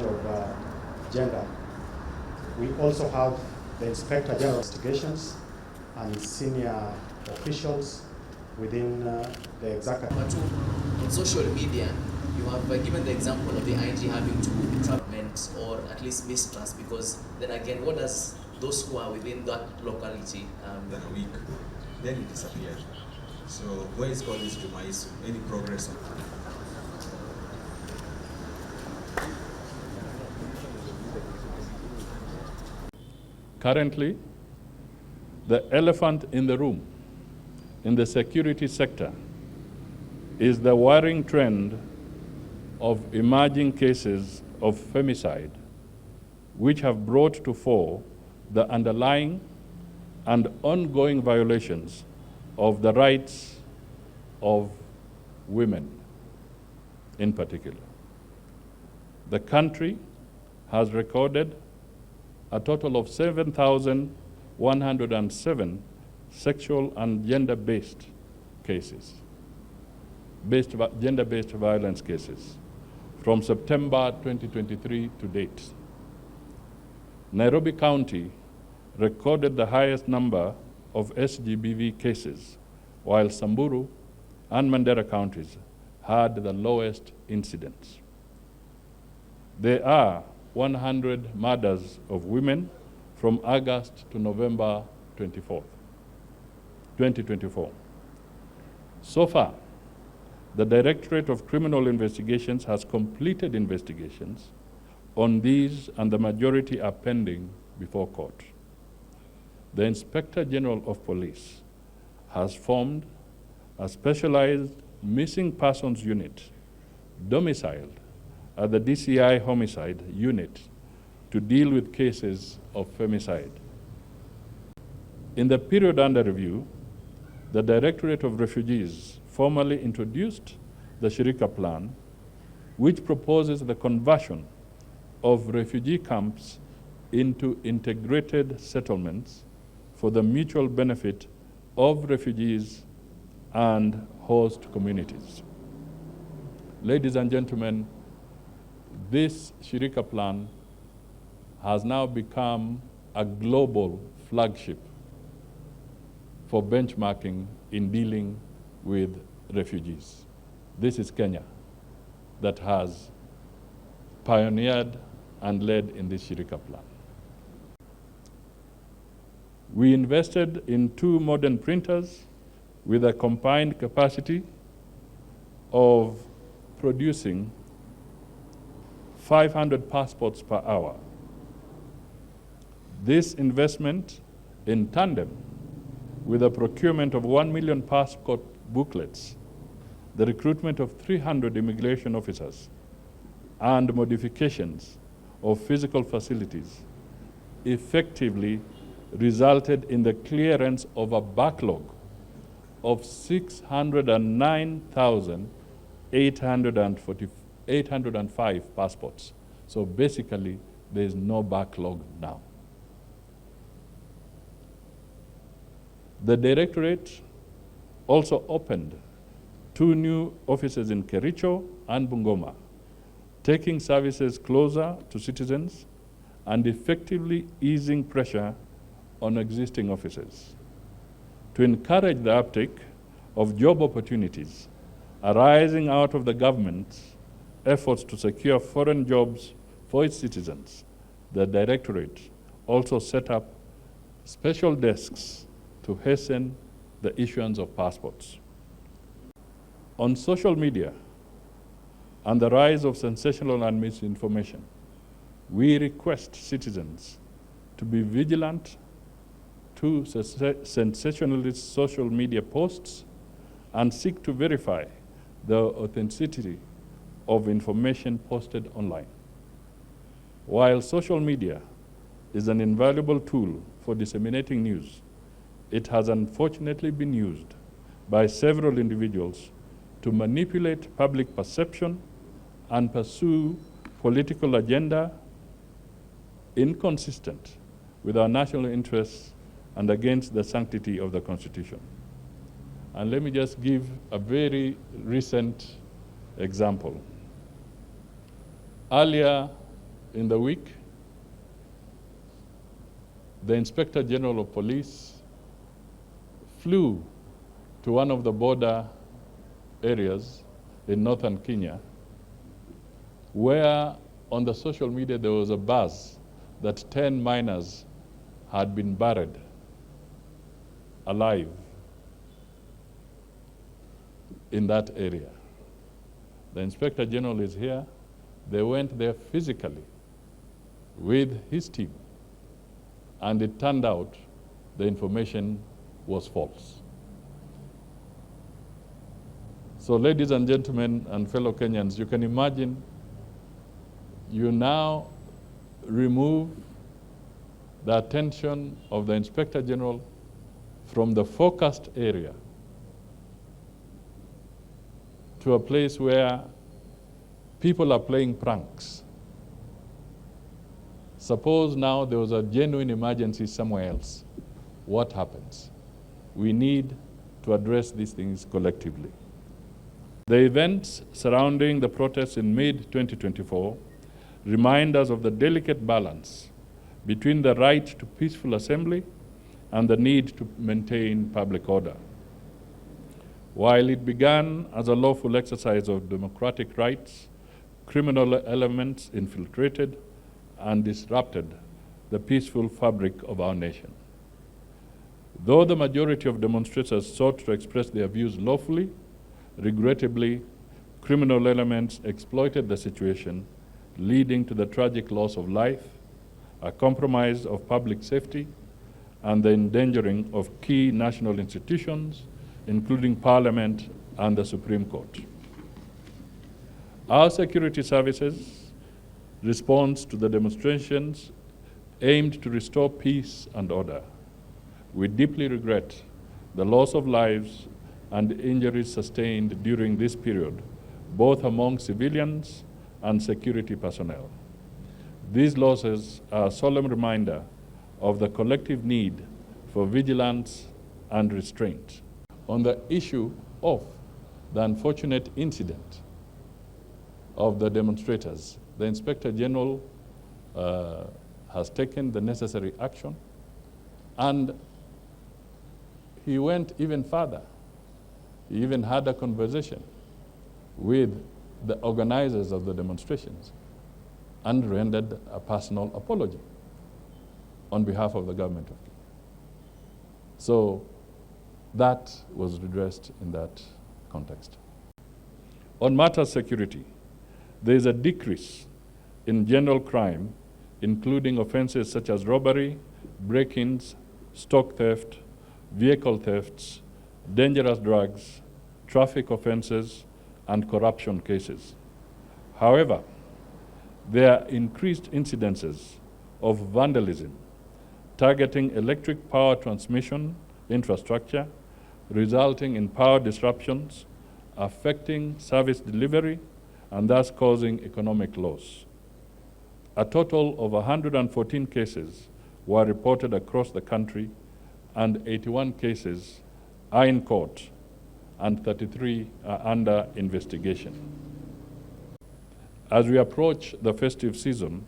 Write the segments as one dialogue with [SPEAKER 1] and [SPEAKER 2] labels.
[SPEAKER 1] charge of gender. We also have the Inspector General of Investigations and senior officials within the executive.
[SPEAKER 2] Number two, on social media, you have given the example of the IG having to government or at least mistrust, because then again, what does those who are within that locality
[SPEAKER 3] that week, then it disappeared. So where is called this Jumaisu? Any progress on that?
[SPEAKER 4] Currently, the elephant in the room in the security sector is the worrying trend of emerging cases of femicide, which have brought to fore the underlying and ongoing violations of the rights of women in particular. The country has recorded a total of 7,107 sexual and gender-based cases, gender-based violence cases, from September 2023 to date. Nairobi County recorded the highest number of SGBV cases, while Samburu and Mandera counties had the lowest incidence. There are 100 murders of women from August to November 2024. So far, the Directorate of Criminal Investigations has completed investigations on these, and the majority are pending before court. The Inspector General of Police has formed a specialized missing persons unit domiciled at the DCI Homicide Unit to deal with cases of femicide. In the period under review, the Directorate of Refugees formally introduced the Shirika Plan, which proposes the conversion of refugee camps into integrated settlements for the mutual benefit of refugees and host communities. Ladies and gentlemen, this Shirika Plan has now become a global flagship for benchmarking in dealing with refugees. This is Kenya that has pioneered and led in this Shirika Plan. We invested in 2 modern printers with a combined capacity of producing 500 passports per hour. This investment, in tandem with the procurement of 1 million passport booklets, the recruitment of 300 immigration officers, and modifications of physical facilities, effectively resulted in the clearance of a backlog of 609,805 passports. So basically, there is no backlog now. The Directorate also opened 2 new offices in Kericho and Bungoma, taking services closer to citizens and effectively easing pressure on existing offices. To encourage the uptake of job opportunities arising out of the government's efforts to secure foreign jobs for its citizens, the Directorate also set up special desks to hasten the issuance of passports. On social media and the rise of sensational and misinformation, we request citizens to be vigilant to sensationalist social media posts and seek to verify the authenticity of information posted online. While social media is an invaluable tool for disseminating news, it has unfortunately been used by several individuals to manipulate public perception and pursue political agenda inconsistent with our national interests and against the sanctity of the Constitution. And let me just give a very recent example. Earlier in the week, the Inspector General of Police flew to one of the border areas in northern Kenya, where on the social media there was a buzz that 10 miners had been buried alive in that area. The Inspector General is here. They went there physically with his team, and it turned out the information was false. So ladies and gentlemen and fellow Kenyans, you can imagine you now remove the attention of the Inspector General from the focused area to a place where people are playing pranks. Suppose now there was a genuine emergency somewhere else. What happens? We need to address these things collectively. The events surrounding the protests in mid-2024 remind us of the delicate balance between the right to peaceful assembly and the need to maintain public order. While it began as a lawful exercise of democratic rights, criminal elements infiltrated and disrupted the peaceful fabric of our nation. Though the majority of demonstrators sought to express their views lawfully, regrettably, criminal elements exploited the situation, leading to the tragic loss of life, a compromise of public safety, and the endangering of key national institutions, including Parliament and the Supreme Court. Our security services' response to the demonstrations aimed to restore peace and order. We deeply regret the loss of lives and injuries sustained during this period, both among civilians and security personnel. These losses are a solemn reminder of the collective need for vigilance and restraint. On the issue of the unfortunate incident of the demonstrators, the Inspector General has taken the necessary action, and he went even further. He even had a conversation with the organizers of the demonstrations and rendered a personal apology on behalf of the government of Kenya. So that was redressed in that context. On matters security, there is a decrease in general crime, including offenses such as robbery, break-ins, stock theft, vehicle thefts, dangerous drugs, traffic offenses, and corruption cases. However, there are increased incidences of vandalism targeting electric power transmission infrastructure, resulting in power disruptions, affecting service delivery, and thus causing economic loss. A total of 114 cases were reported across the country, and 81 cases are in court, and 33 are under investigation. As we approach the festive season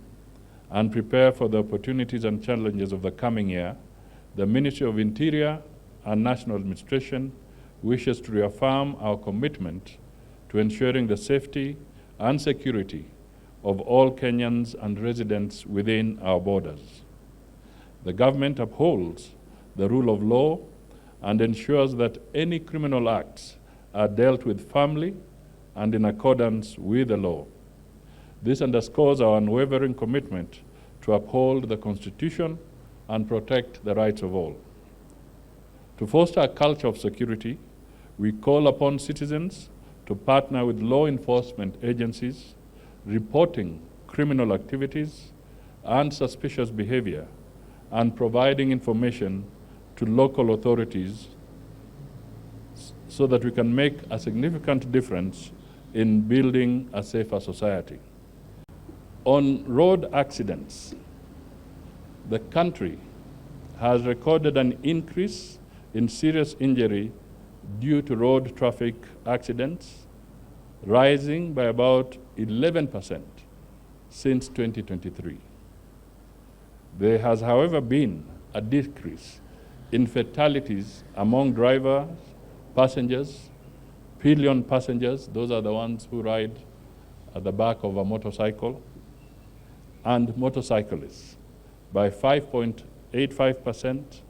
[SPEAKER 4] and prepare for the opportunities and challenges of the coming year, the Ministry of Interior and National Administration wishes to reaffirm our commitment to ensuring the safety and security of all Kenyans and residents within our borders. The government upholds the rule of law and ensures that any criminal acts are dealt with firmly and in accordance with the law. This underscores our unwavering commitment to uphold the Constitution and protect the rights of all. To foster a culture of security, we call upon citizens to partner with law enforcement agencies, reporting criminal activities and suspicious behavior, and providing information to local authorities so that we can make a significant difference in building a safer society. On road accidents, the country has recorded an increase in serious injury due to road traffic accidents, rising by about 11% since 2023. There has, however, been a decrease in fatalities among drivers, passengers, pillion passengers, those are the ones who ride at the back of a motorcycle, and motorcyclists by 5.85%,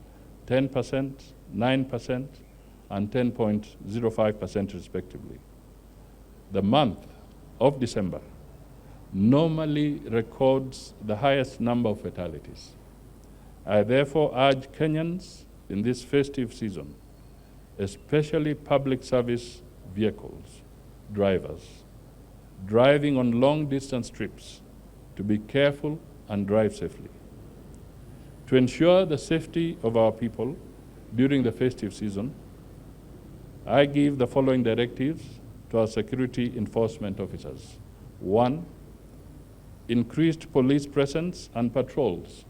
[SPEAKER 4] 10%, 9%, and 10.05% respectively. The month of December normally records the highest number of fatalities. I therefore urge Kenyans in this festive season, especially public service vehicles, drivers, driving on long distance trips, to be careful and drive safely. To ensure the safety of our people during the festive season, I give the following directives to our security enforcement officers. 1, increased police presence and patrols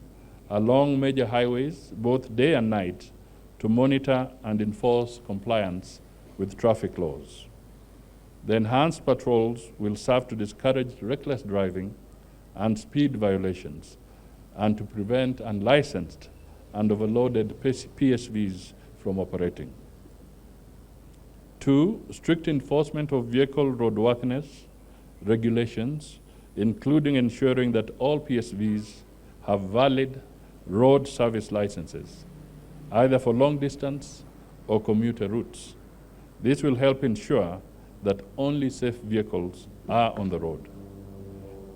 [SPEAKER 4] along major highways, both day and night, to monitor and enforce compliance with traffic laws. The enhanced patrols will serve to discourage reckless driving and speed violations, and to prevent unlicensed and overloaded PSVs from operating. 2, strict enforcement of vehicle roadworthiness regulations, including ensuring that all PSVs have valid road service licenses, either for long distance or commuter routes. This will help ensure that only safe vehicles are on the road.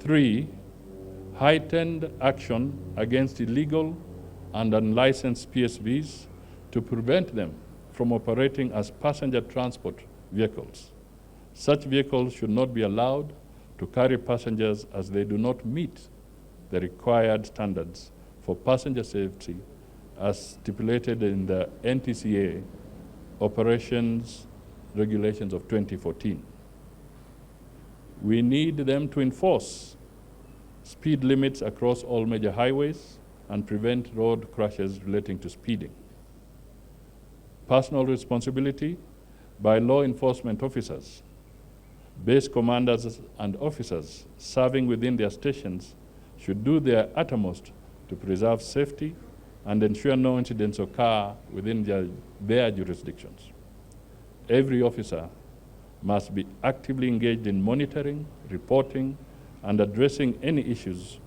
[SPEAKER 4] 3, heightened action against illegal and unlicensed PSVs to prevent them from operating as passenger transport vehicles. Such vehicles should not be allowed to carry passengers as they do not meet the required standards for passenger safety as stipulated in the NTCA operations regulations of 2014. We need them to enforce speed limits across all major highways and prevent road crashes relating to speeding. Personal responsibility by law enforcement officers, base commanders and officers serving within their stations should do their utmost to preserve safety and ensure no incidents occur within their jurisdictions. Every officer must be actively engaged in monitoring, reporting, and addressing any issues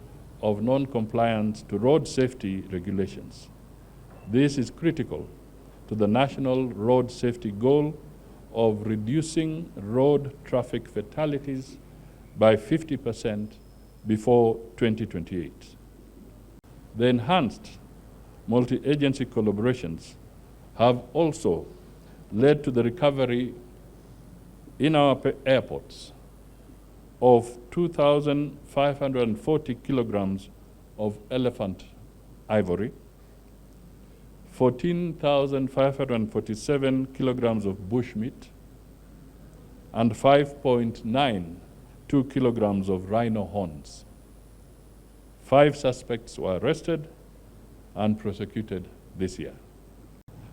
[SPEAKER 4] of non-compliance to road safety regulations. This is critical to the national road safety goal of reducing road traffic fatalities by 50% before 2028. The enhanced multi-agency collaborations have also led to the recovery in our airports of 2,540 kilograms of elephant ivory, 14,547 kilograms of bushmeat, and 5.92 kilograms of rhino horns. 5 suspects were arrested and prosecuted this year.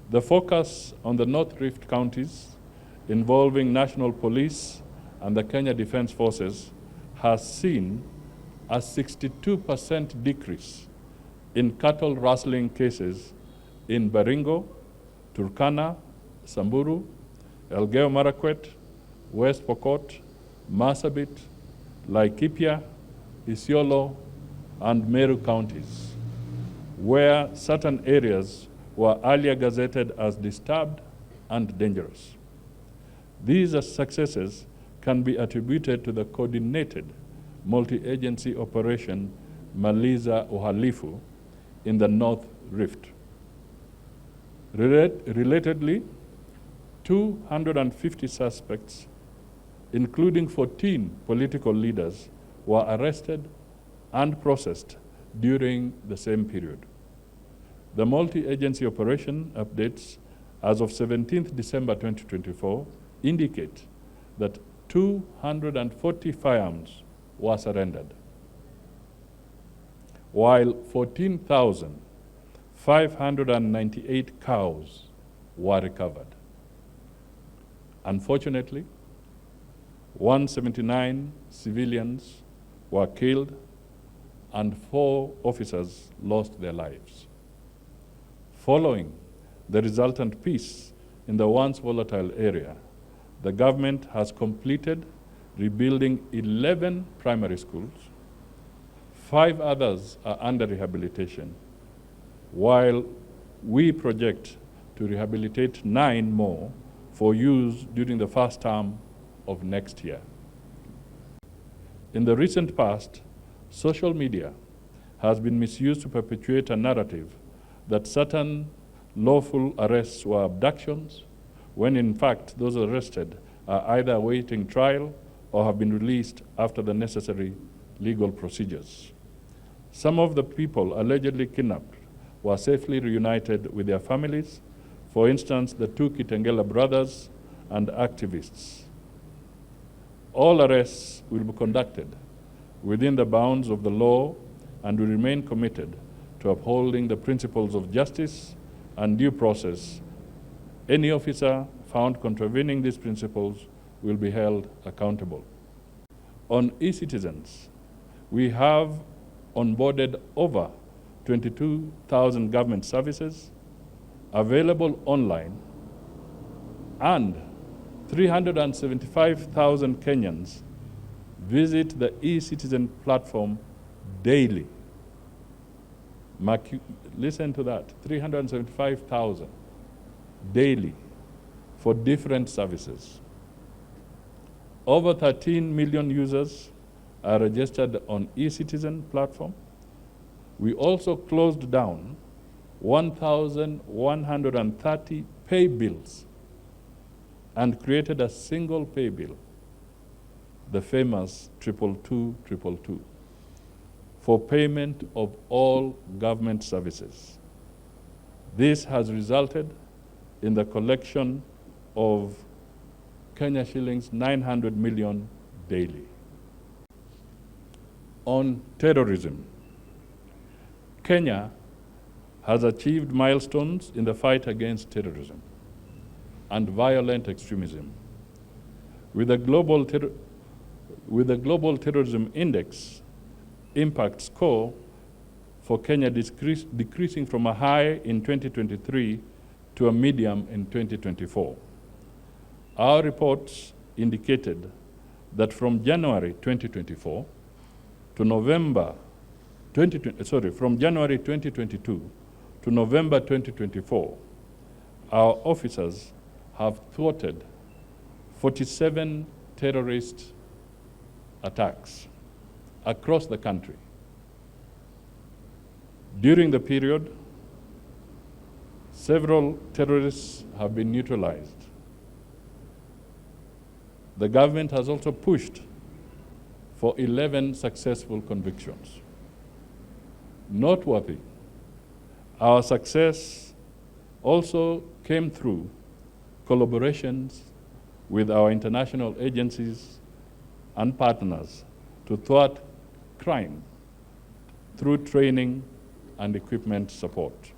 [SPEAKER 4] The focus on the North Rift counties involving National Police and the Kenya Defence Forces has seen a 62% decrease in cattle rustling cases in Baringo, Turkana, Samburu, Elgeyo Marakwet, West Pokot, Marsabit, Laikipia, Isiolo, and Meru counties, where certain areas were earlier gazetted as disturbed and dangerous. These successes can be attributed to the coordinated multi-agency operation Maliza Uhalifu in the North Rift. Relatedly, 250 suspects, including 14 political leaders, were arrested and processed during the same period. The multi-agency operation updates as of 17th December 2024 indicate that 240 firearms were surrendered, while 14,598 cows were recovered. Unfortunately, 179 civilians were killed and 4 officers lost their lives. Following the resultant peace in the once volatile area, the government has completed rebuilding 11 primary schools. 5 others are under rehabilitation, while we project to rehabilitate 9 more for use during the first term of next year. In the recent past, social media has been misused to perpetuate a narrative that certain lawful arrests were abductions, when in fact those arrested are either awaiting trial or have been released after the necessary legal procedures. Some of the people allegedly kidnapped were safely reunited with their families, for instance, the 2 Kitengela brothers and activists. All arrests will be conducted within the bounds of the law and we remain committed to upholding the principles of justice and due process. Any officer found contravening these principles will be held accountable. On e-citizens, we have onboarded over 22,000 government services available online, and 375,000 Kenyans visit the e-citizen platform daily. Listen to that, 375,000 daily for different services. Over 13 million users are registered on e-citizen platform. We also closed down 1,130 pay bills and created a single pay bill, the famous 22222, for payment of all government services. This has resulted in the collection of Kenya shillings 900 million daily. On terrorism, Kenya has achieved milestones in the fight against terrorism and violent extremism. With the Global Terrorism Index impact score for Kenya decreasing from a high in 2023 to a medium in 2024. Our reports indicated that from January 2024 to from January 2022 to November 2024, our officers have thwarted 47 terrorist attacks across the country. During the period, several terrorists have been neutralized. The government has also pushed for 11 successful convictions. Noteworthy, our success also came through collaborations with our international agencies and partners to thwart crime through training and equipment support.